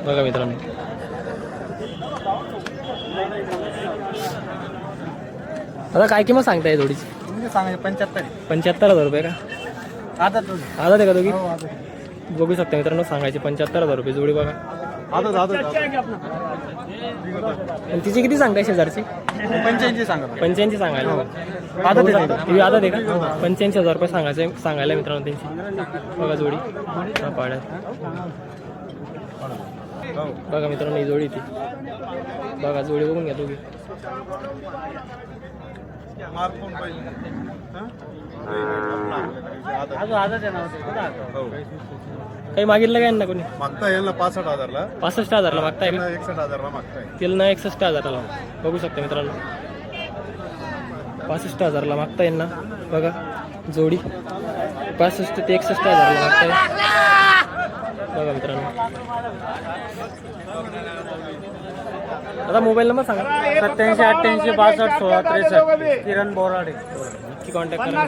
बघा मित्रांनो, आता काय किंमत सांगताय जोडीची? सांगायचे 75. 75,000 रुपये का? आदत आदत आहे का दोघी? हो आदत. बघू शकता मित्रांनो, सांगायचे 75,000 रुपये जोडी बघा. आदत आदत आणि तिची किती सांगताय शेजारची? 85 सांगा. 85 सांगायला. आदत आहे ही आदत आहे का? 85,000 रुपये सांगायला मित्रांनो त्यांची. बघा जोडी हा पाड्यात. बघा मित्रांनो, ही जोडी ती बघा, जोडी बघून घ्या तुम्ही. काही मागितलं काय ना कोणी? मागता येईल ना 65,000ला. 65,000ला मागताय का? 61,000ला मागताय. तिला 61,000ला बघू शकता मित्रांनो, 65,000ला मागता येईल ना. बघा जोडी 65 ते 61,000ला मागताय. बघा मित्रांनो, आता मोबाईल नंबर सांगा. 87 88 62 16 63 किरण बोराडे. नक्की कॉन्टॅक्ट करा.